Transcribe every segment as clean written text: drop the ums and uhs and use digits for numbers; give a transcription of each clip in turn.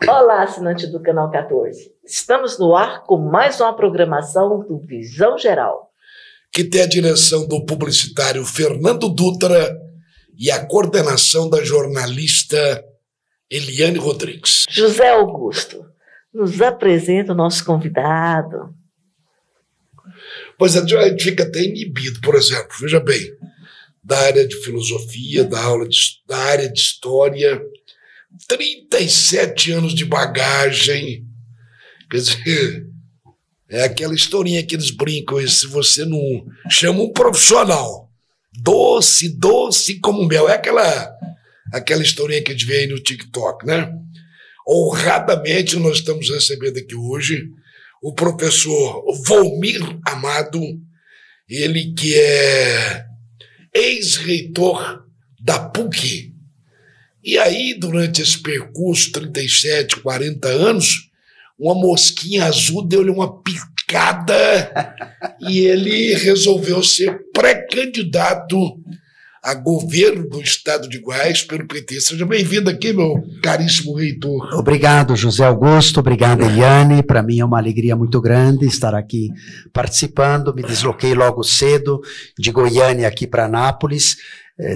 Olá, assinante do Canal 14. Estamos no ar com mais uma programação do Visão Geral, que tem a direção do publicitário Fernando Dutra e a coordenação da jornalista Eliane Rodrigues. José Augusto, nos apresenta o nosso convidado. Pois a gente fica até inibido, por exemplo, veja bem, da área de filosofia, da área de história, 37 anos de bagagem, quer dizer, é aquela historinha que eles brincam, se você não chama um profissional, doce como mel, é aquela historinha que a gente vê aí no TikTok, né? Honradamente nós estamos recebendo aqui hoje o professor Volmir Amado, ele que é ex-reitor da PUC. E aí, durante esse percurso, 37, 40 anos, uma mosquinha azul deu-lhe uma picada e ele resolveu ser pré-candidato a governo do estado de Goiás pelo PT. Seja bem-vindo aqui, meu caríssimo reitor. Obrigado, José Augusto. Obrigado, Eliane. Para mim é uma alegria muito grande estar aqui participando. Me desloquei logo cedo de Goiânia aqui para Anápolis,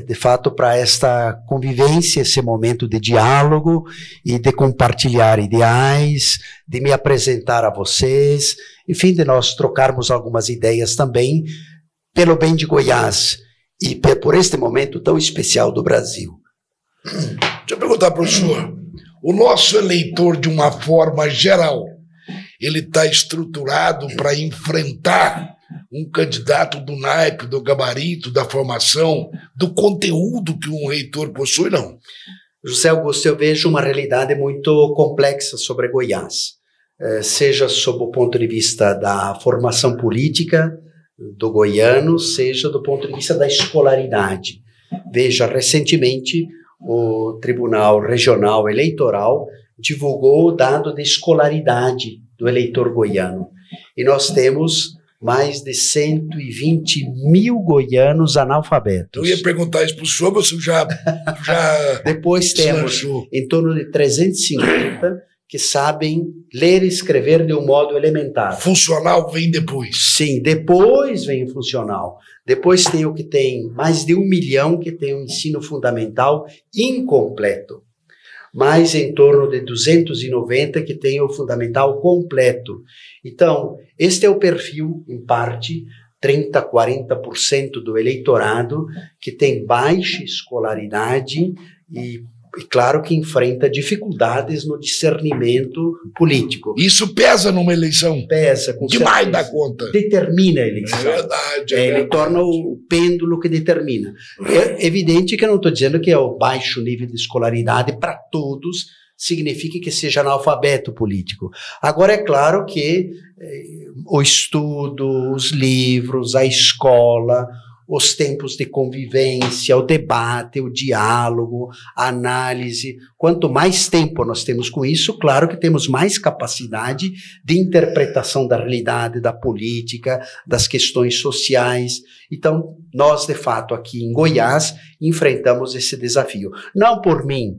de fato, para esta convivência, esse momento de diálogo e de compartilhar ideais, de me apresentar a vocês, enfim, de nós trocarmos algumas ideias também pelo bem de Goiás e por este momento tão especial do Brasil. Deixa eu perguntar para o senhor, o nosso eleitor, de uma forma geral, ele está estruturado para enfrentar um candidato do naipe, do gabarito, da formação, do conteúdo que um reitor possui, não? José Augusto, eu vejo uma realidade muito complexa sobre Goiás, seja sob o ponto de vista da formação política do goiano, seja do ponto de vista da escolaridade. Veja, recentemente, o Tribunal Regional Eleitoral divulgou o dado de escolaridade do eleitor goiano. E nós temos mais de 120 mil goianos analfabetos. Eu ia perguntar isso para o senhor, mas já Depois temos em torno de 350 que sabem ler e escrever de um modo elementar. Funcional vem depois. Sim, depois vem o funcional. Depois tem o que tem mais de 1 milhão que tem um ensino fundamental incompleto. Mais em torno de 290 que tem o fundamental completo. Então, este é o perfil, em parte, 30%, 40% do eleitorado que tem baixa escolaridade e claro que enfrenta dificuldades no discernimento político. Isso pesa numa eleição? Pesa, com demais certeza. Da conta. Determina a eleição. É verdade. Ele torna o pêndulo que determina. É evidente que eu não estou dizendo que é o baixo nível de escolaridade para todos significa que seja analfabeto político. Agora, é claro que o estudo, os livros, a escola, os tempos de convivência, o debate, o diálogo, a análise. Quanto mais tempo nós temos com isso, claro que temos mais capacidade de interpretação da realidade, da política, das questões sociais. Então, nós, de fato, aqui em Goiás, enfrentamos esse desafio. Não por mim,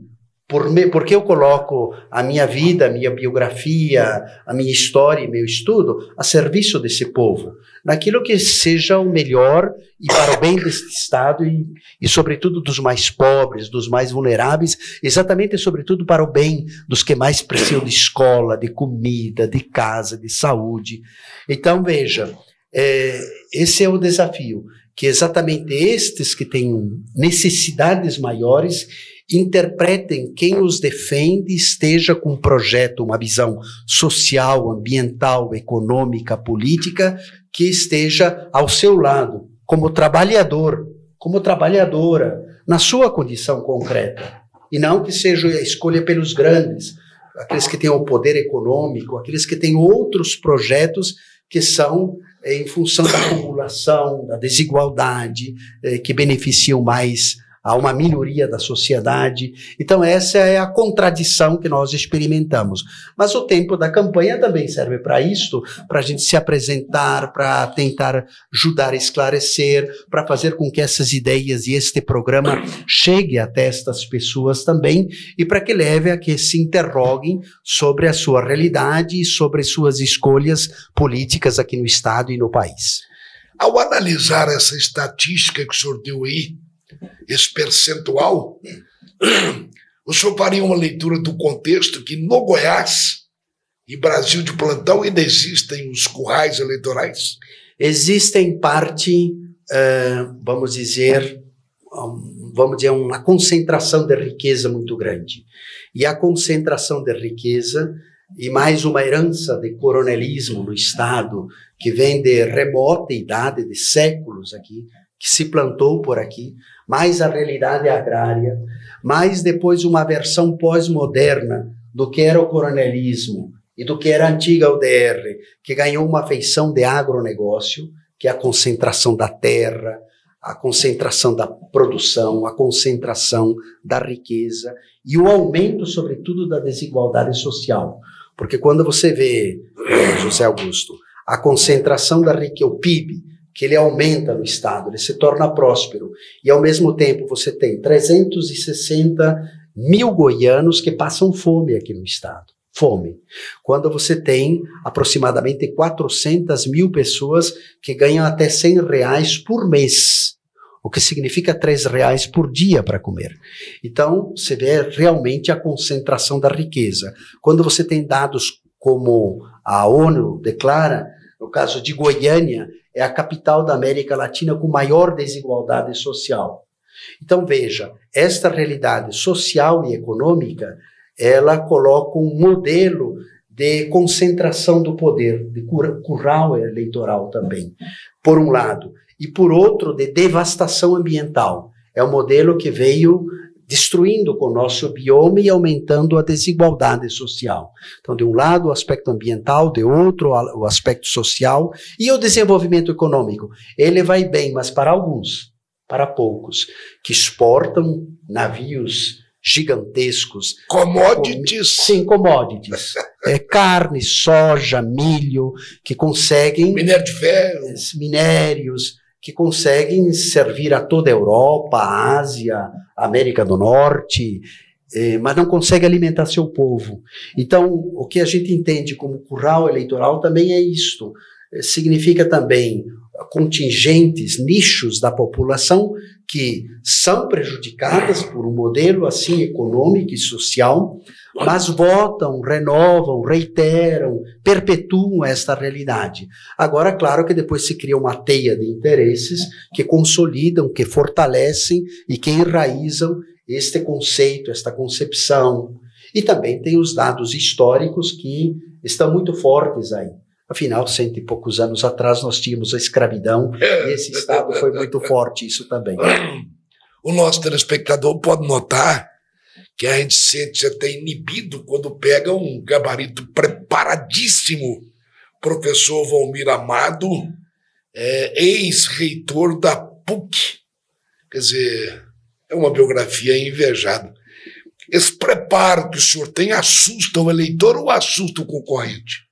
porque eu coloco a minha vida, a minha biografia, a minha história e meu estudo a serviço desse povo, naquilo que seja o melhor e para o bem deste Estado e sobretudo, dos mais pobres, dos mais vulneráveis, exatamente, sobretudo, para o bem dos que mais precisam de escola, de comida, de casa, de saúde. Então, veja, esse é o desafio, que exatamente estes que têm necessidades maiores interpretem quem os defende, esteja com um projeto, uma visão social, ambiental, econômica, política, que esteja ao seu lado, como trabalhador, como trabalhadora, na sua condição concreta. E não que seja a escolha pelos grandes, aqueles que têm o poder econômico, aqueles que têm outros projetos que são em função da acumulação, da desigualdade, que beneficiam mais a uma minoria da sociedade. Então essa é a contradição que nós experimentamos. Mas o tempo da campanha também serve para isto, para a gente se apresentar, para tentar ajudar a esclarecer, para fazer com que essas ideias e este programa chegue até estas pessoas também e para que leve a que se interroguem sobre a sua realidade e sobre suas escolhas políticas aqui no Estado e no país. Ao analisar essa estatística que o senhor deu aí, esse percentual, o senhor faria uma leitura do contexto que no Goiás e Brasil de plantão ainda existem os currais eleitorais? Existe em parte, vamos dizer, uma concentração de riqueza muito grande. E a concentração de riqueza e mais uma herança de coronelismo no Estado, que vem de remota idade, de séculos aqui, que se plantou por aqui, mais a realidade agrária, mais depois uma versão pós-moderna do que era o coronelismo e do que era a antiga UDR, que ganhou uma feição de agronegócio, que é a concentração da terra, a concentração da produção, a concentração da riqueza e o aumento, sobretudo, da desigualdade social. Porque quando você vê, José Augusto, a concentração da riqueza, o PIB, que ele aumenta no Estado, ele se torna próspero, e ao mesmo tempo você tem 360 mil goianos que passam fome aqui no Estado. Fome. Quando você tem aproximadamente 400 mil pessoas que ganham até R$100 por mês, o que significa R$3 por dia para comer. Então, você vê realmente a concentração da riqueza. Quando você tem dados como a ONU declara, no caso de Goiânia, é a capital da América Latina com maior desigualdade social. Então, veja, esta realidade social e econômica, ela coloca um modelo de concentração do poder, de curral eleitoral também, por um lado. E por outro, de devastação ambiental. É um modelo que veio destruindo com o nosso bioma e aumentando a desigualdade social. Então, de um lado, o aspecto ambiental, de outro, o aspecto social e o desenvolvimento econômico. Ele vai bem, mas para alguns, para poucos, que exportam navios gigantescos. Commodities. Sim, commodities. Carne, soja, milho, que conseguem... Minério de ferro. Minérios, que conseguem servir a toda a Europa, a Ásia, a América do Norte, mas não conseguem alimentar seu povo. Então, o que a gente entende como curral eleitoral também é isto. Significa também contingentes, nichos da população que são prejudicadas por um modelo assim econômico e social, mas votam, renovam, reiteram, perpetuam esta realidade. Agora, claro que depois se cria uma teia de interesses que consolidam, que fortalecem e que enraizam este conceito, esta concepção. E também tem os dados históricos que estão muito fortes aí. Afinal, 100 e poucos anos atrás nós tínhamos a escravidão e esse Estado foi muito forte, isso também. O nosso telespectador pode notar que a gente sente até inibido quando pega um gabarito preparadíssimo, professor Valmir Amado, ex-reitor da PUC. Quer dizer, é uma biografia invejada. Esse preparo que o senhor tem assusta o eleitor ou assusta o concorrente?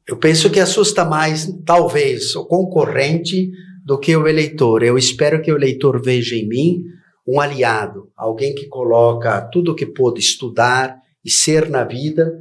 Eu penso que assusta mais, talvez, o concorrente do que o eleitor. Eu espero que o eleitor veja em mim um aliado, alguém que coloca tudo o que pôde estudar e ser na vida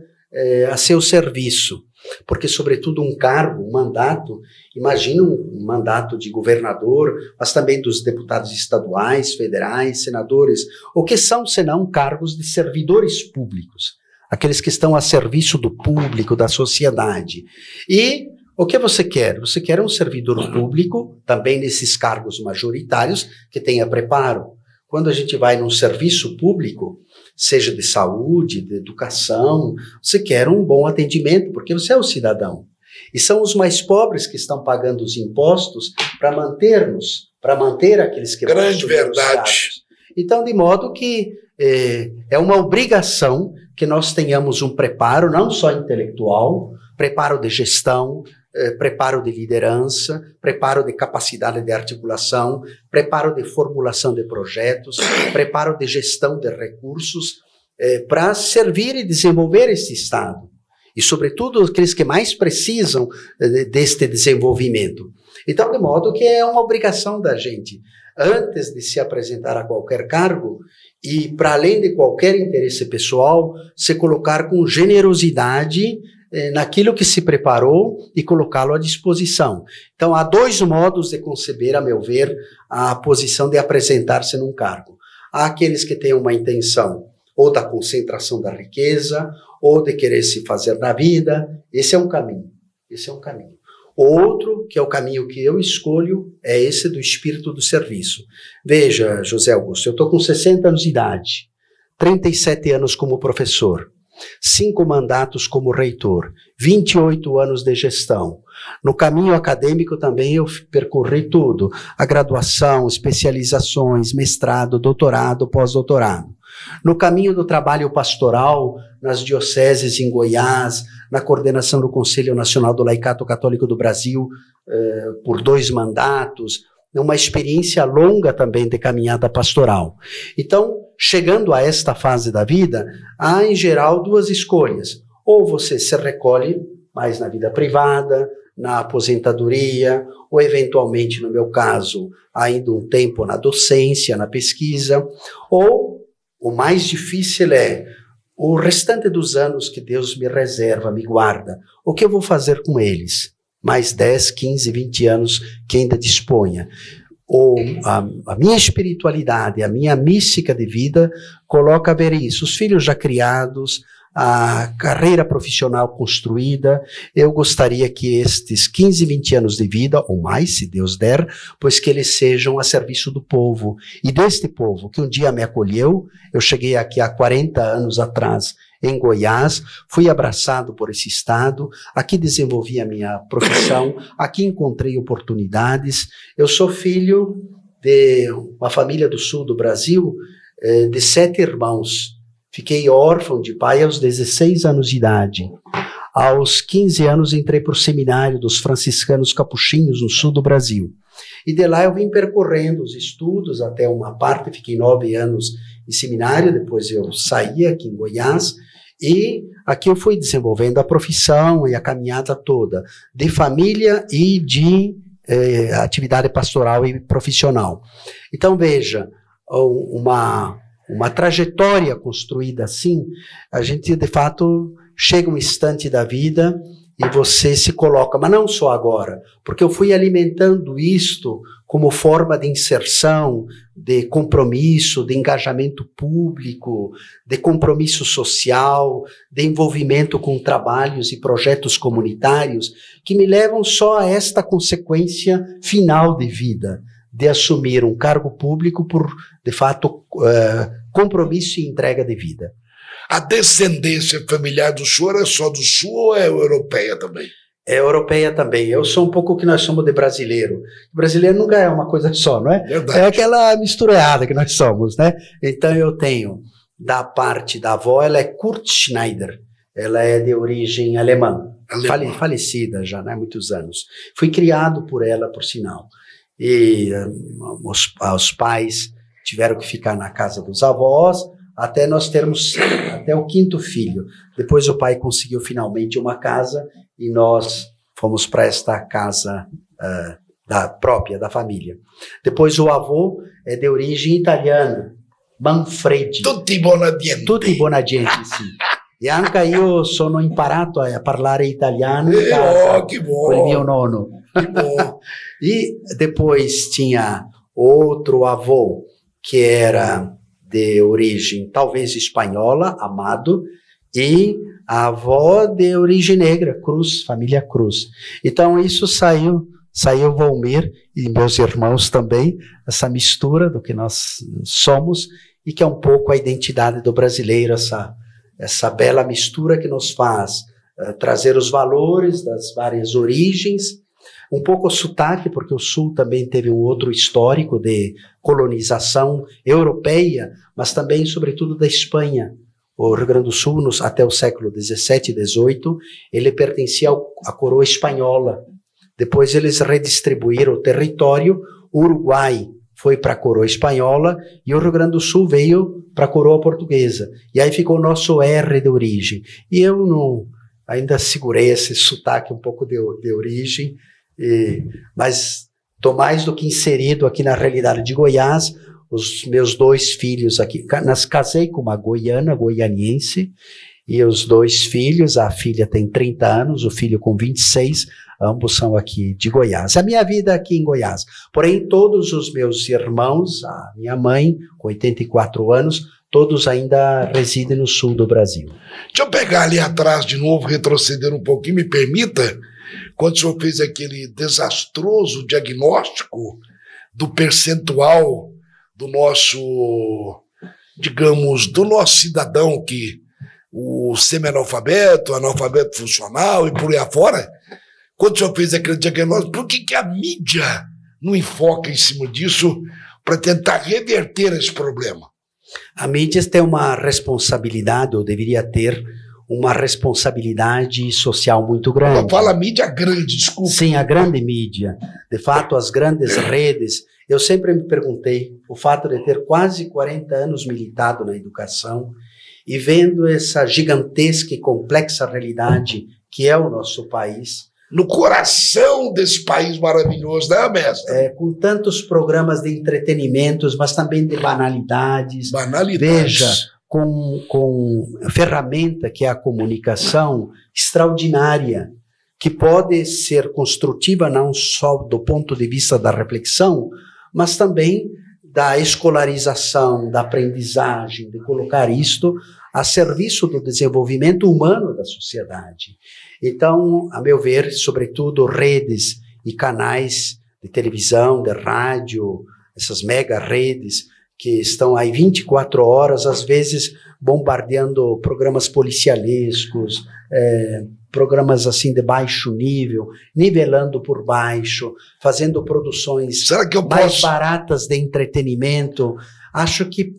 a seu serviço. Porque, sobretudo, um cargo, um mandato, imagina um mandato de governador, mas também dos deputados estaduais, federais, senadores, o que são, senão, cargos de servidores públicos. Aqueles que estão a serviço do público, da sociedade. E o que você quer? Você quer um servidor público, também nesses cargos majoritários, que tenha preparo. Quando a gente vai num serviço público, seja de saúde, de educação, você quer um bom atendimento, porque você é o cidadão. E são os mais pobres que estão pagando os impostos para manter-nos, para manter aqueles que... Grande verdade. Então, de modo que é uma obrigação que nós tenhamos um preparo, não só intelectual, preparo de gestão, preparo de liderança, preparo de capacidade de articulação, preparo de formulação de projetos, preparo de gestão de recursos, para servir e desenvolver esse Estado. E, sobretudo, aqueles que mais precisam deste desenvolvimento. Então, de modo que é uma obrigação da gente, antes de se apresentar a qualquer cargo, e para além de qualquer interesse pessoal, se colocar com generosidade naquilo que se preparou e colocá-lo à disposição. Então, há dois modos de conceber, a meu ver, a posição de apresentar-se num cargo. Há aqueles que têm uma intenção ou da concentração da riqueza, ou de querer se fazer na vida. Esse é um caminho. Esse é um caminho. Outro, que é o caminho que eu escolho, é esse do espírito do serviço. Veja, José Augusto, eu estou com 60 anos de idade, 37 anos como professor, 5 mandatos como reitor, 28 anos de gestão. No caminho acadêmico também eu percorri tudo, a graduação, especializações, mestrado, doutorado, pós-doutorado. No caminho do trabalho pastoral, nas dioceses em Goiás, na coordenação do Conselho Nacional do Laicato Católico do Brasil, por 2 mandatos, uma experiência longa também de caminhada pastoral. Então, chegando a esta fase da vida, há em geral 2 escolhas. Ou você se recolhe mais na vida privada, na aposentadoria, ou eventualmente, no meu caso, ainda um tempo na docência, na pesquisa, ou o mais difícil é o restante dos anos que Deus me reserva, me guarda. O que eu vou fazer com eles? Mais 10, 15, 20 anos que ainda disponha. Ou a minha espiritualidade, a minha mística de vida coloca a ver isso. Os filhos já criados, a carreira profissional construída, eu gostaria que estes 15, 20 anos de vida, ou mais, se Deus der, pois que eles sejam a serviço do povo. E deste povo que um dia me acolheu, eu cheguei aqui há 40 anos atrás, em Goiás, fui abraçado por esse Estado, aqui desenvolvi a minha profissão, aqui encontrei oportunidades. Eu sou filho de uma família do sul do Brasil, de 7 irmãos. Fiquei órfão de pai aos 16 anos de idade. Aos 15 anos entrei para o seminário dos franciscanos capuchinhos no sul do Brasil. E de lá eu vim percorrendo os estudos até uma parte, fiquei 9 anos em seminário, depois eu saí aqui em Goiás, e aqui eu fui desenvolvendo a profissão e a caminhada toda, de família e de atividade pastoral e profissional. Então veja, uma trajetória construída assim, a gente de fato chega um instante da vida e você se coloca, mas não só agora, porque eu fui alimentando isto como forma de inserção, de compromisso, de engajamento público, de compromisso social, de envolvimento com trabalhos e projetos comunitários, que me levam só a esta consequência final de vida, de assumir um cargo público por, de fato, compromisso e entrega de vida. A descendência familiar do senhor é só do sul ou é europeia também? É europeia também. Eu sou um pouco o que nós somos de brasileiro. O brasileiro nunca é uma coisa só, não é? Verdade. É aquela misturada que nós somos, né? Então eu tenho, da parte da avó, ela é Kurt Schneider. Ela é de origem alemã. Falecida já, né? Muitos anos. Fui criado por ela, por sinal. E os pais tiveram que ficar na casa dos avós, até nós termos até o 5º filho. Depois o pai conseguiu finalmente uma casa e nós fomos para esta casa própria da família. Depois o avô é de origem italiana, Manfredi. Tutti buonadienti. Tutti buonadienti, sì. E anche io sono imparato a parlare italiano in casa que bom. com o meu nono. Que bom. E depois tinha outro avô que era de origem talvez espanhola, Amado, e a avó de origem negra, Cruz, família Cruz. Então isso saiu Volmir e meus irmãos também, essa mistura do que nós somos e que é um pouco a identidade do brasileiro, essa bela mistura que nos faz trazer os valores das várias origens, um pouco o sotaque, porque o Sul também teve um outro histórico de colonização europeia, mas também, sobretudo, da Espanha. o Rio Grande do Sul, até o século XVII e XVIII, ele pertencia à coroa espanhola. Depois eles redistribuíram o território, o Uruguai foi para a coroa espanhola e o Rio Grande do Sul veio para a coroa portuguesa. E aí ficou o nosso R de origem. E eu não, ainda segurei esse sotaque um pouco de origem, mas estou mais do que inserido aqui na realidade de Goiás. Os meus 2 filhos aqui, casei com uma goianiense, e os 2 filhos, a filha tem 30 anos, o filho com 26, ambos são aqui de Goiás. A minha vida aqui em Goiás. Porém, todos os meus irmãos, a minha mãe, com 84 anos, todos ainda residem no sul do Brasil. Deixa eu pegar ali atrás de novo, retroceder um pouquinho, me permita, quando o senhor fez aquele desastroso diagnóstico do percentual do nosso, digamos, do nosso cidadão, que o semi-analfabeto, analfabeto funcional e por aí afora, quando o senhor fez aquele diagnóstico, por que a mídia não enfoca em cima disso para tentar reverter esse problema? A mídia tem uma responsabilidade, ou deveria ter uma responsabilidade social muito grande. Fala mídia grande, desculpa. Sim, a grande mídia. De fato, as grandes redes. Eu sempre me perguntei, o fato de ter quase 40 anos militado na educação e vendo essa gigantesca e complexa realidade que é o nosso país. No coração desse país maravilhoso, né, mestre? Com tantos programas de entretenimentos, mas também de banalidades. Veja, com a ferramenta que é a comunicação extraordinária, que pode ser construtiva não só do ponto de vista da reflexão, mas também da escolarização, da aprendizagem, de colocar isto a serviço do desenvolvimento humano da sociedade. Então, a meu ver, sobretudo redes e canais de televisão, de rádio, essas mega redes que estão aí 24 horas, às vezes bombardeando programas policialescos, programas assim de baixo nível, nivelando por baixo, fazendo produções mais baratas de entretenimento. Acho que,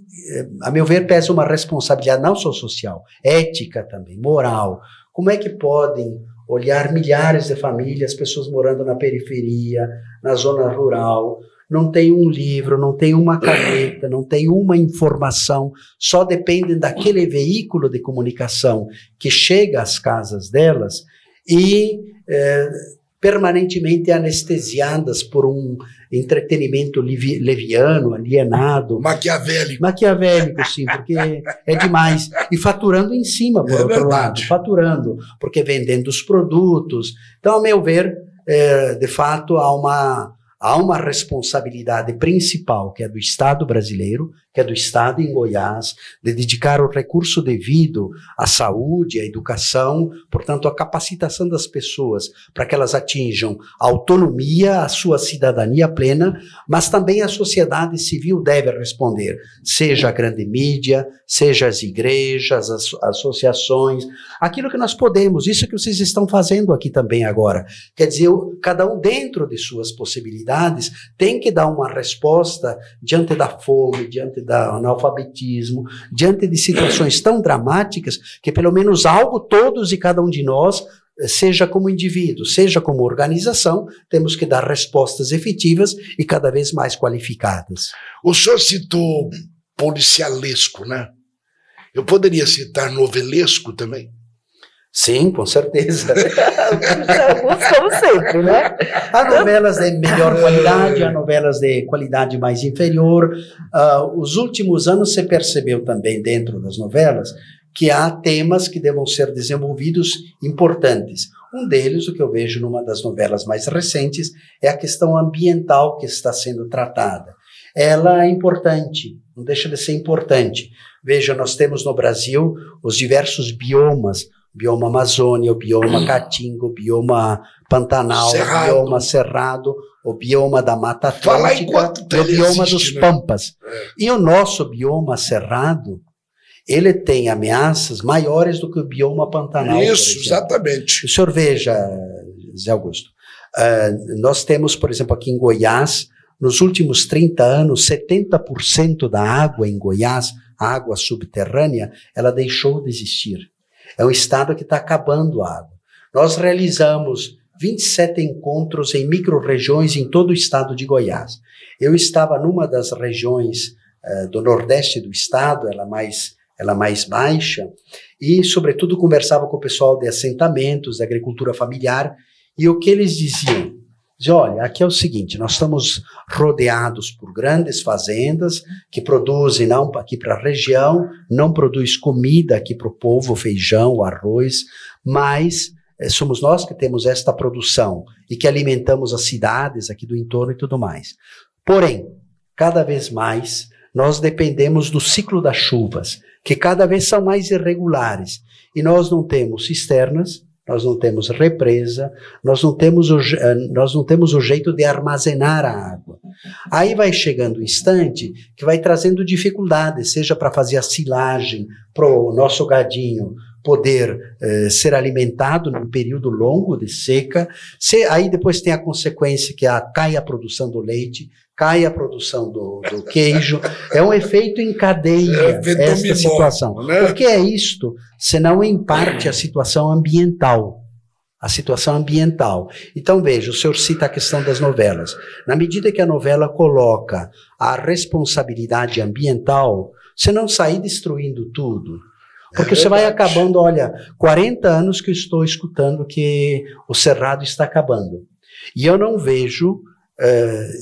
a meu ver, pesa uma responsabilidade não só social, ética também, moral. Como é que podem olhar milhares de famílias, pessoas morando na periferia, na zona rural, não tem um livro, não tem uma caneta, não tem uma informação, só dependem daquele veículo de comunicação que chega às casas delas e permanentemente anestesiadas por um entretenimento leviano, alienado. Maquiavélico, sim, porque é demais. E faturando em cima, por outro lado. Faturando, porque vendendo os produtos. Então, a meu ver, de fato, há uma responsabilidade principal, que é do Estado brasileiro, que é do Estado em Goiás, de dedicar o recurso devido à saúde, à educação, portanto, à capacitação das pessoas, para que elas atinjam a autonomia, a sua cidadania plena, mas também a sociedade civil deve responder, seja a grande mídia, seja as igrejas, as associações, aquilo que nós podemos, isso que vocês estão fazendo aqui também agora. Quer dizer, cada um dentro de suas possibilidades tem que dar uma resposta diante da fome, diante do analfabetismo, diante de situações tão dramáticas que pelo menos algo todos e cada um de nós, seja como indivíduo, seja como organização, temos que dar respostas efetivas e cada vez mais qualificadas. O senhor citou policialesco, né? Eu poderia citar novelesco também? Sim, com certeza. Como sempre, né? Há novelas de melhor qualidade, há novelas de qualidade mais inferior. Os últimos anos se percebeu também dentro das novelas que há temas que devam ser desenvolvidos importantes. Um deles, o que eu vejo numa das novelas mais recentes, é a questão ambiental que está sendo tratada. Ela é importante, não deixa de ser importante. Veja, nós temos no Brasil os diversos biomas, bioma Amazônia, o bioma Caatinga, o bioma Pantanal, o bioma Cerrado, o bioma da Mata Atlântica, o bioma dos Pampas. E o nosso bioma Cerrado, ele tem ameaças maiores do que o bioma Pantanal. Isso, exatamente. O senhor veja, Zé Augusto, nós temos, por exemplo, aqui em Goiás, nos últimos 30 anos, 70% da água em Goiás, a água subterrânea, ela deixou de existir. É um estado que está acabando a água. Nós realizamos 27 encontros em micro-regiões em todo o estado de Goiás. Eu estava numa das regiões do nordeste do estado, ela mais baixa, e, sobretudo, conversava com o pessoal de assentamentos, da agricultura familiar, e o que eles diziam? Diziam, olha, aqui é o seguinte, nós estamos rodeados por grandes fazendas que produzem não aqui para a região, não produz comida aqui para o povo, feijão, arroz, mas somos nós que temos esta produção e que alimentamos as cidades aqui do entorno e tudo mais. Porém, cada vez mais, nós dependemos do ciclo das chuvas, que cada vez são mais irregulares. E nós não temos cisternas, nós não temos represa, nós não temos o jeito de armazenar a água. Aí vai chegando o instante que vai trazendo dificuldades, seja para fazer a silagem, para o nosso gadinho poder ser alimentado num período longo de seca. Aí depois tem a consequência que cai a produção do leite, cai a produção do queijo. É um efeito em cadeia esta situação. Né? O que é isto? Senão, em parte, a situação ambiental. A situação ambiental. Então, veja, o senhor cita a questão das novelas. Na medida que a novela coloca a responsabilidade ambiental, você não sair destruindo tudo. Porque você vai acabando, olha, 40 anos que eu estou escutando que o Cerrado está acabando. E eu não vejo,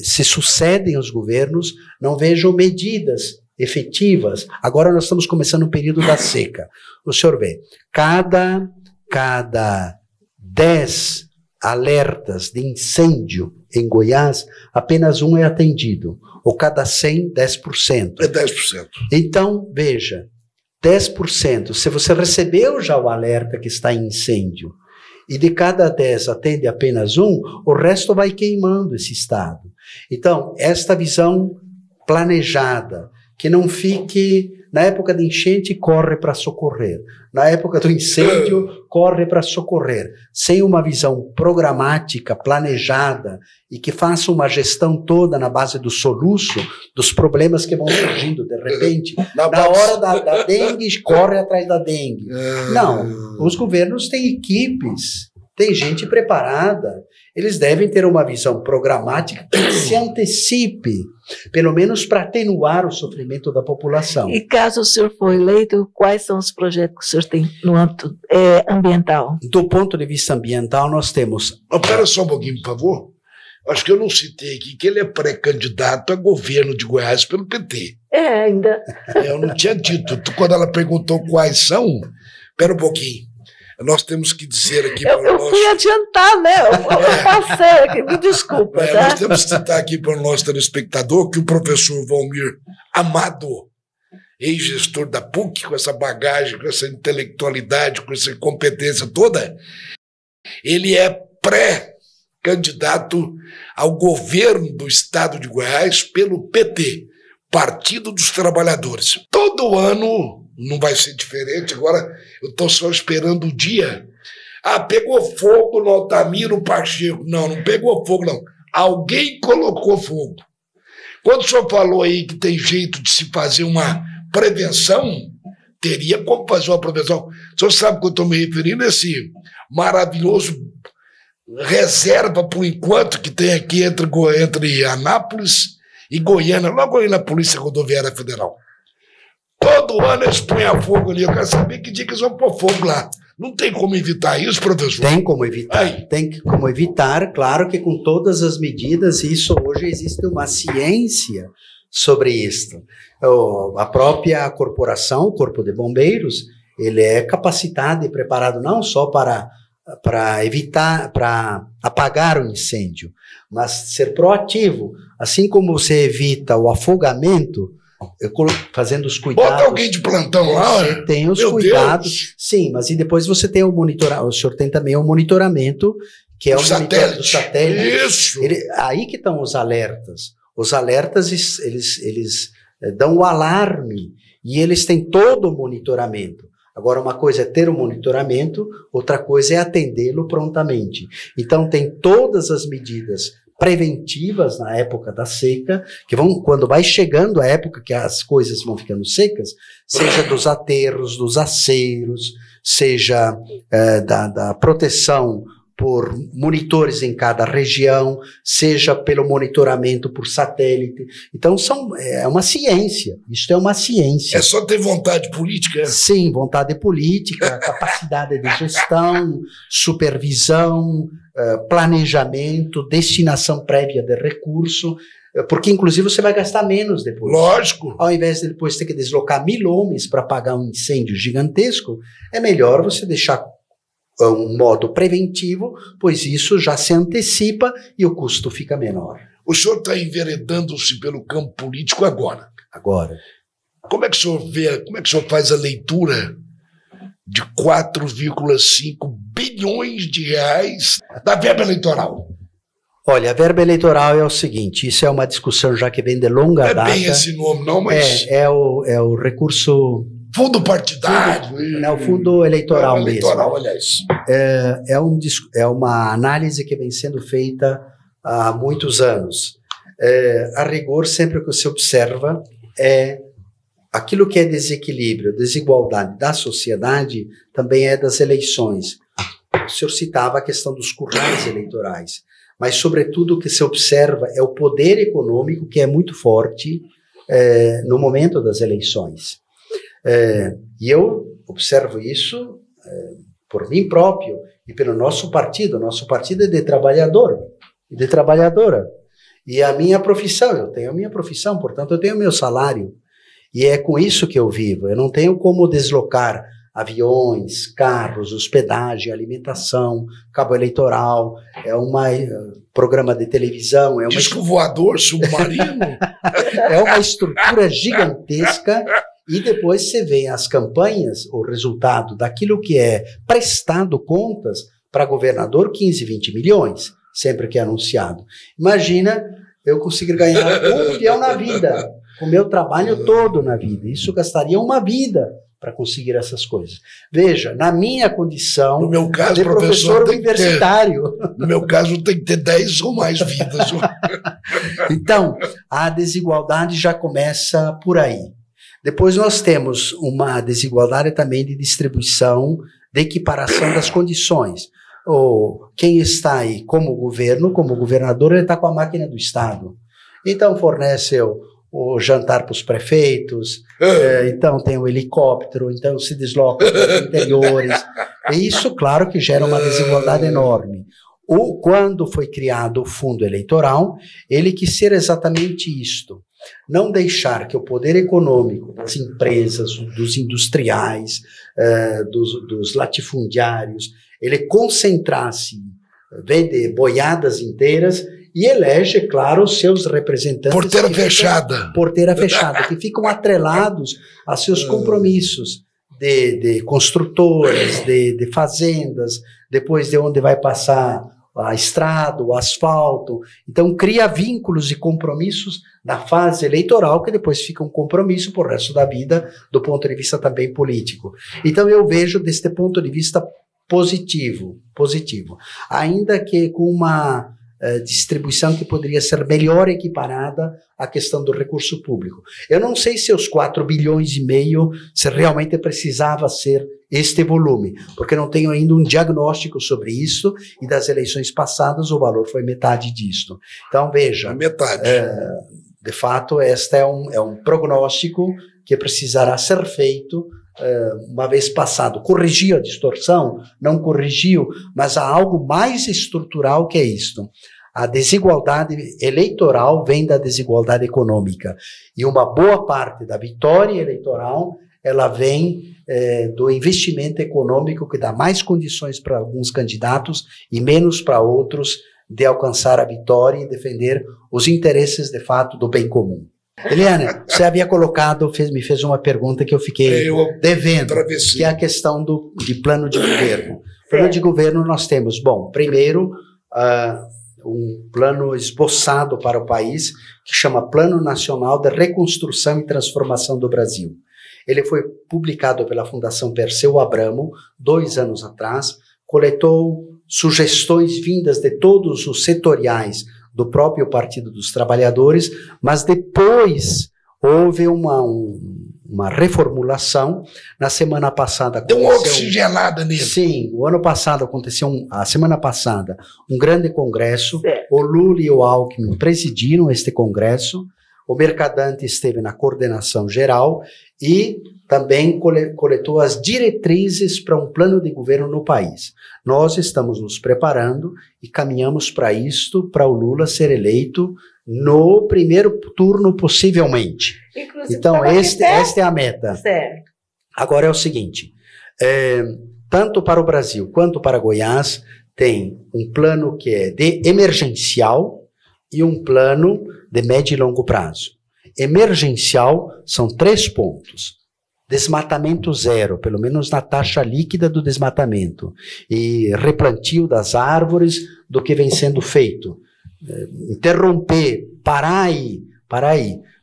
se sucedem os governos, não vejo medidas efetivas. Agora nós estamos começando o período da seca. O senhor vê, cada 10 alertas de incêndio em Goiás, apenas um é atendido. Ou cada 100, 10%. É 10%. Então, veja, 10%, se você recebeu já o alerta que está em incêndio, e de cada 10 atende apenas um, o resto vai queimando esse estado. Então, esta visão planejada, que não fique, na época de enchente, corre para socorrer, na época do incêndio, corre para socorrer, sem uma visão programática, planejada, e que faça uma gestão toda na base do soluço, dos problemas que vão surgindo de repente. Na hora da dengue, corre atrás da dengue. Não, os governos têm equipes, tem gente preparada, eles devem ter uma visão programática que se antecipe, pelo menos para atenuar o sofrimento da população. E caso o senhor for eleito, quais são os projetos que o senhor tem no âmbito ambiental? Do ponto de vista ambiental, nós temos... Espera só um pouquinho, por favor. Acho que eu não citei aqui que ele é pré-candidato a governo de Goiás pelo PT. Ainda. Eu não tinha dito. Quando ela perguntou quais são, espera um pouquinho. Nós temos que dizer aqui para o nosso... Eu fui adiantar, né? Eu passei aqui, me desculpa. Tá? Nós temos que citar aqui para o nosso telespectador que o professor Valmir Amado, ex-gestor da PUC, com essa bagagem, com essa intelectualidade, com essa competência toda, ele é pré-candidato ao governo do estado de Goiás pelo PT, Partido dos Trabalhadores. Todo ano... Não vai ser diferente. Agora eu estou só esperando o dia. Pegou fogo no Altamiro Pacheco. Não pegou fogo, não. Alguém colocou fogo. Quando o senhor falou aí que tem jeito de se fazer uma prevenção, teria como fazer uma prevenção. O senhor sabe que eu estou me referindo a esse maravilhoso reserva, por enquanto, que tem aqui entre Anápolis e Goiânia, logo aí na Polícia Rodoviária Federal. Todo ano eles põem a fogo ali. Eu quero saber que dia que eles vão pôr fogo lá. Não tem como evitar isso, professor? Tem como evitar. Tem como evitar, claro que com todas as medidas, isso hoje existe uma ciência sobre isso. A própria corporação, o Corpo de Bombeiros, ele é capacitado e preparado não só para evitar, para apagar o incêndio, mas ser proativo. Assim como você evita o afogamento, fazendo os cuidados. Bota alguém de plantão lá. Você tem os cuidados. Deus. Sim, mas e depois você tem o monitoramento. O senhor tem também o monitoramento, que é o monitor do satélite. Isso. Aí que estão os alertas. Os alertas, eles dão o alarme e eles têm todo o monitoramento. Agora, uma coisa é ter o monitoramento, outra coisa é atendê-lo prontamente. Então, tem todas as medidas preventivas na época da seca, que vão, quando vai chegando a época que as coisas vão ficando secas, seja dos aterros, dos aceiros, seja da proteção por monitores em cada região, seja pelo monitoramento por satélite. Então, é uma ciência. Isso é uma ciência. É só ter vontade política? Sim, vontade política, capacidade de gestão, supervisão, planejamento, destinação prévia de recurso, porque, inclusive, você vai gastar menos depois. Lógico. Ao invés de depois ter que deslocar 1000 homens para apagar um incêndio gigantesco, é melhor você deixar um modo preventivo, pois isso já se antecipa e o custo fica menor. O senhor está enveredando-se pelo campo político agora. Agora. Como é que o senhor vê, como é que o senhor faz a leitura de 4,5 bilhões de reais da verba eleitoral? Olha, a verba eleitoral é o seguinte, isso é uma discussão já que vem de longa data. Não é bem esse nome não, mas... É o recurso... Fundo partidário. É o fundo eleitoral mesmo. Aliás. É uma análise que vem sendo feita há muitos anos. A rigor, sempre o que você observa é aquilo que é desequilíbrio, desigualdade da sociedade, também é das eleições. O senhor citava a questão dos currais eleitorais, mas, sobretudo, o que se observa é o poder econômico, que é muito forte no momento das eleições. E eu observo isso por mim próprio e pelo nosso partido. Nosso partido é de trabalhador e de trabalhadora. E a minha profissão, eu tenho a minha profissão, portanto, eu tenho o meu salário. E é com isso que eu vivo. Eu não tenho como deslocar aviões, carros, hospedagem, alimentação, cabo eleitoral, programa de televisão. Disco voador, submarino. É uma estrutura gigantesca. E depois você vê as campanhas, o resultado daquilo que é prestado contas para governador, 15, 20 milhões, sempre que é anunciado. Imagina eu conseguir ganhar 1 milhão na vida, com o meu trabalho todo na vida. Isso gastaria uma vida para conseguir essas coisas. Veja, na minha condição, no meu caso, de professor universitário. No meu caso, tem que ter 10 ou mais vidas. Então, a desigualdade já começa por aí. Depois nós temos uma desigualdade também de distribuição, de equiparação das condições. Quem está aí como governo, como governador, ele está com a máquina do Estado. Então fornece o jantar para os prefeitos, então tem o helicóptero, então se desloca para os interiores. E isso, claro, que gera uma desigualdade enorme. Quando foi criado o fundo eleitoral, ele quis ser exatamente isto. Não deixar que o poder econômico das empresas, dos industriais, dos latifundiários, ele concentrasse, vende boiadas inteiras e elege, claro, os seus representantes. Porteira fechada, que ficam atrelados a seus compromissos de construtoras, de fazendas, depois de onde vai passar a estrada, o asfalto. Então cria vínculos e compromissos na fase eleitoral que depois fica um compromisso por resto da vida do ponto de vista também político. Então eu vejo deste ponto de vista positivo, ainda que com uma distribuição que poderia ser melhor equiparada à questão do recurso público. Eu não sei se os 4,5 bilhões se realmente precisava ser este volume, porque não tenho ainda um diagnóstico sobre isso, e das eleições passadas o valor foi metade disto. Então veja, metade. De fato este é um prognóstico que precisará ser feito uma vez passado. Corrigiu a distorção? Não corrigiu, mas há algo mais estrutural que é isto. A desigualdade eleitoral vem da desigualdade econômica, e uma boa parte da vitória eleitoral ela vem do investimento econômico, que dá mais condições para alguns candidatos e menos para outros de alcançar a vitória e defender os interesses de fato do bem comum. Eliane, você havia colocado, me fez uma pergunta que eu fiquei devendo, que é a questão de plano de governo. Plano de governo nós temos, primeiro, um plano esboçado para o país, que chama Plano Nacional de Reconstrução e Transformação do Brasil. Ele foi publicado pela Fundação Perseu Abramo 2 anos atrás, coletou sugestões vindas de todos os setoriais do próprio Partido dos Trabalhadores, mas depois houve uma reformulação. Na semana passada deu uma oxigenada nele. Sim, o ano passado a semana passada, um grande congresso. O Lula e o Alckmin presidiram este congresso. O Mercadante esteve na coordenação geral e também coletou as diretrizes para um plano de governo no país. Nós estamos nos preparando e caminhamos para isto, para o Lula ser eleito no primeiro turno, possivelmente. Inclusive, então, esta é a meta. Certo. Agora é o seguinte, tanto para o Brasil quanto para Goiás, tem um plano que é de emergencial e um plano de médio e longo prazo. Emergencial são 3 pontos. Desmatamento zero, pelo menos na taxa líquida do desmatamento, e replantio das árvores do que vem sendo feito. Interromper, parar aí,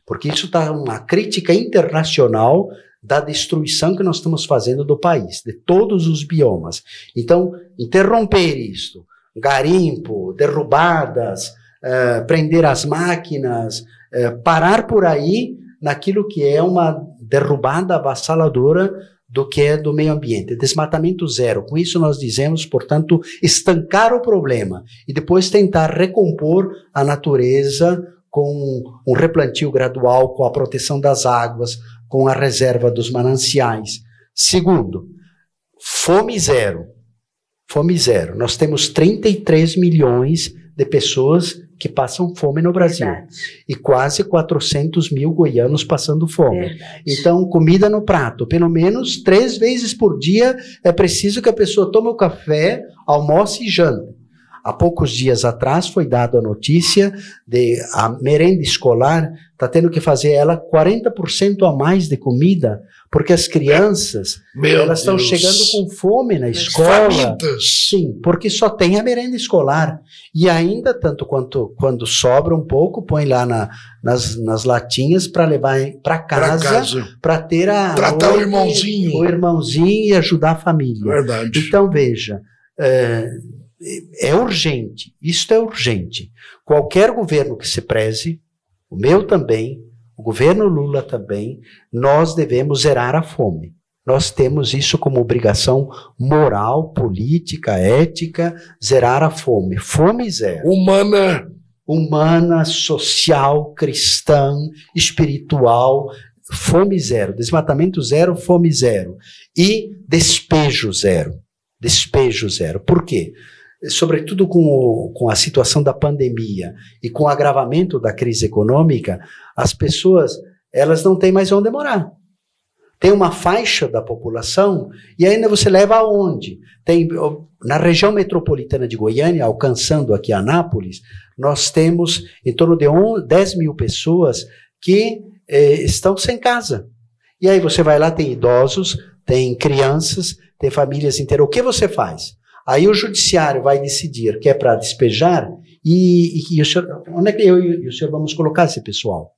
porque isso está uma crítica internacional da destruição que nós estamos fazendo do país, de todos os biomas. Então, interromper isso, garimpo, derrubadas, prender as máquinas, parar por aí naquilo que é uma derrubada avassaladora do que é do meio ambiente, desmatamento zero. Com isso nós dizemos, portanto, estancar o problema e depois tentar recompor a natureza com um replantio gradual, com a proteção das águas, com a reserva dos mananciais. Segundo, fome zero. Fome zero. Nós temos 33 milhões de pessoas que passam fome no Brasil. Verdade. E quase 400 mil goianos passando fome. Verdade. Então, comida no prato. Pelo menos 3 vezes por dia é preciso que a pessoa tome o café, almoce e jante. Há poucos dias atrás foi dada a notícia de a merenda escolar está tendo que fazer ela 40% a mais de comida, porque as crianças elas estão chegando com fome na escola. Famintas. Sim, porque só tem a merenda escolar. E ainda, tanto quanto quando sobra um pouco, põe lá nas latinhas para levar para casa, para ter tratar o irmãozinho. O irmãozinho e ajudar a família. Verdade. Então, veja, é urgente, isto é urgente. Qualquer governo que se preze, o meu também, o governo Lula também, nós devemos zerar a fome. Nós temos isso como obrigação moral, política, ética, zerar a fome. Fome zero. Humana, social, cristã, espiritual, fome zero. Desmatamento zero, fome zero. E despejo zero. Despejo zero. Por quê? Sobretudo com a situação da pandemia e com o agravamento da crise econômica, as pessoas elas não têm mais onde morar. Tem uma faixa da população e ainda você leva aonde? Na região metropolitana de Goiânia, alcançando aqui Anápolis, nós temos em torno de 10 mil pessoas que estão sem casa. E aí você vai lá, tem idosos, tem crianças, tem famílias inteiras. O que você faz? Aí o judiciário vai decidir que é para despejar e o senhor, onde é que eu e o senhor vamos colocar esse pessoal?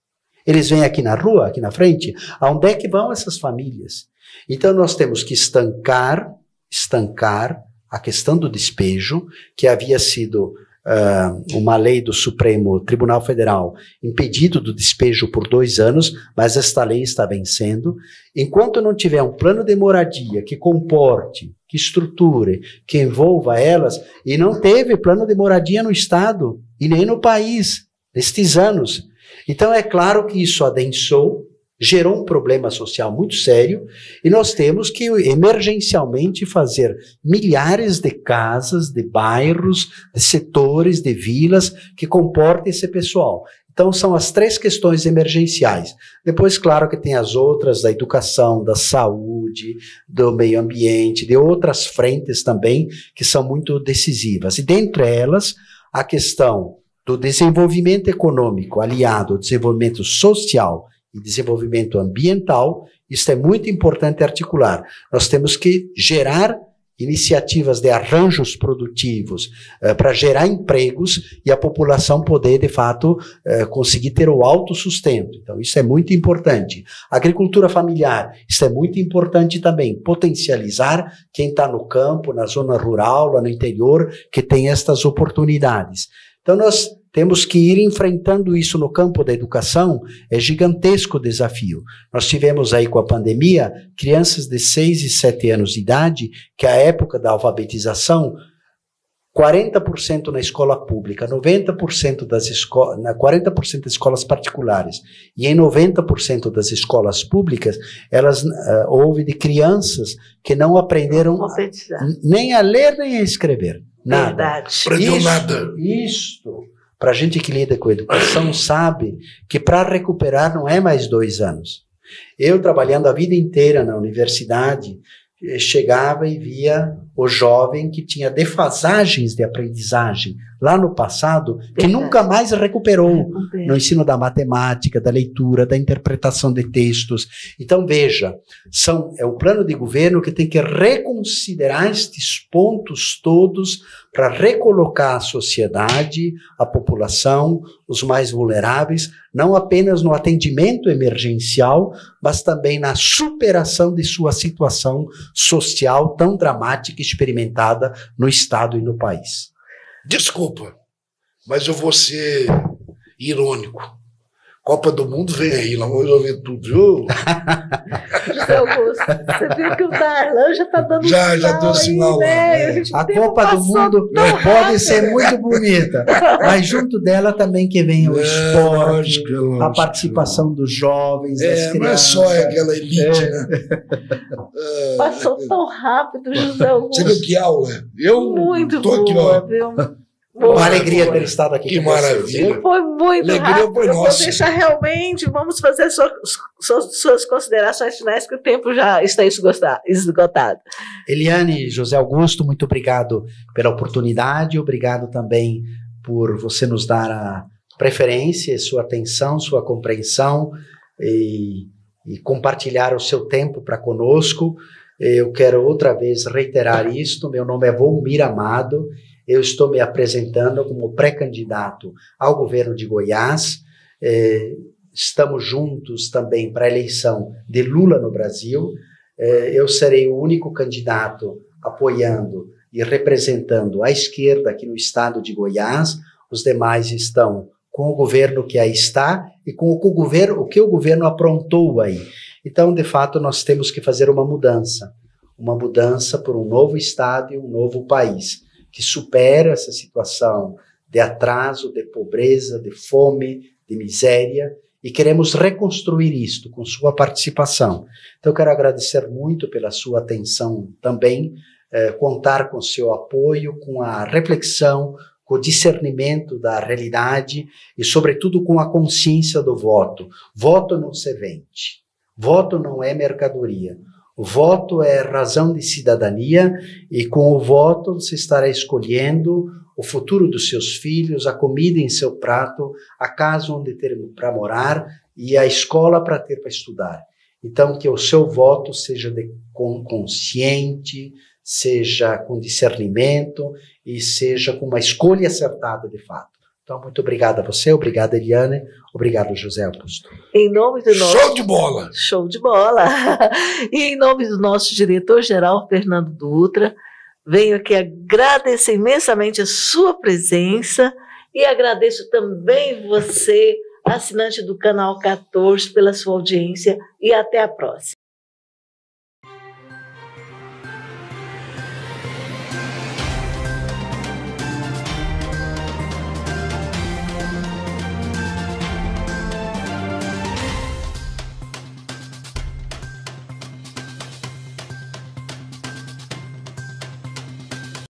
Eles vêm aqui na rua, aqui na frente? Aonde é que vão essas famílias? Então nós temos que estancar a questão do despejo, que havia sido uma lei do Supremo Tribunal Federal impedido do despejo por 2 anos, mas esta lei está vencendo. Enquanto não tiver um plano de moradia que comporte, que estruture, que envolva elas, e não teve plano de moradia no Estado e nem no país nestes anos. Então é claro que isso adensou, gerou um problema social muito sério e nós temos que emergencialmente fazer milhares de casas, de bairros, de setores, de vilas que comportem esse pessoal. Então são as 3 questões emergenciais. Depois, claro que tem as outras da educação, da saúde, do meio ambiente, de outras frentes também que são muito decisivas. E dentre elas, a questão do desenvolvimento econômico aliado ao desenvolvimento social e desenvolvimento ambiental, isso é muito importante articular. Nós temos que gerar iniciativas de arranjos produtivos para gerar empregos e a população poder, de fato, conseguir ter o autossustento. Então, isso é muito importante. Agricultura familiar, isso é muito importante também. Potencializar quem está no campo, na zona rural, lá no interior, que tem estas oportunidades. Então, nós temos que ir enfrentando isso no campo da educação, é gigantesco o desafio. Nós tivemos aí com a pandemia crianças de 6 e 7 anos de idade, que à época da alfabetização, 40% na escola pública, 40% das escolas particulares e em 90% das escolas públicas, houve de crianças que não aprenderam nem a ler nem a escrever. Nada. Verdade. Aprendeu nada. Isto, para a gente que lida com educação, sabe que para recuperar não é mais 2 anos. Eu, trabalhando a vida inteira na universidade, chegava e via o jovem que tinha defasagens de aprendizagem lá no passado, que nunca mais recuperou no ensino da matemática, da leitura, da interpretação de textos. Então, veja, é um plano de governo que tem que reconsiderar estes pontos todos para recolocar a sociedade, a população, os mais vulneráveis, não apenas no atendimento emergencial, mas também na superação de sua situação social tão dramática e experimentada no Estado e no país. Desculpa, mas eu vou ser irônico. Copa do Mundo vem aí, lá vamos resolver tudo, viu? José Augusto, você viu que o Darlan já está dando já deu sinal lá, né? A Copa do Mundo pode ser muito bonita, mas junto dela também que vem o esporte, lógico, a participação dos jovens, das crianças. Não é só aquela elite, né? Passou tão rápido, José Augusto. Você viu que aula? Eu muito tô aqui, boa, ó. Viu? Uma alegria ter estado aqui. Que maravilha. Foi muito rápido. Foi vou deixar realmente, vamos fazer suas considerações finais, que o tempo já está esgotado. Eliane, José Augusto, muito obrigado pela oportunidade, obrigado também por você nos dar a preferência, sua atenção, sua compreensão e compartilhar o seu tempo para conosco. Eu quero outra vez reiterar isto, meu nome é Volmir Amado. Eu estou me apresentando como pré-candidato ao governo de Goiás. Estamos juntos também para a eleição de Lula no Brasil. Eu serei o único candidato apoiando e representando a esquerda aqui no estado de Goiás. Os demais estão com o governo que aí está e com o que o governo aprontou aí. Então, de fato, nós temos que fazer uma mudança por um novo estado e um novo país, que supera essa situação de atraso, de pobreza, de fome, de miséria, e queremos reconstruir isto com sua participação. Então, eu quero agradecer muito pela sua atenção também, contar com seu apoio, com a reflexão, com o discernimento da realidade e, sobretudo, com a consciência do voto. Voto não se vende. Voto não é mercadoria. O voto é razão de cidadania e com o voto você estará escolhendo o futuro dos seus filhos, a comida em seu prato, a casa onde ter para morar e a escola para ter para estudar. Então, que o seu voto seja consciente, seja com discernimento e seja com uma escolha acertada de fato. Então, muito obrigado a você, obrigado, Eliane, obrigado, José Augusto. Em nome do nosso... Show de bola! Show de bola! E em nome do nosso diretor-geral, Fernando Dutra, venho aqui agradecer imensamente a sua presença e agradeço também você, assinante do Canal 14, pela sua audiência e até a próxima.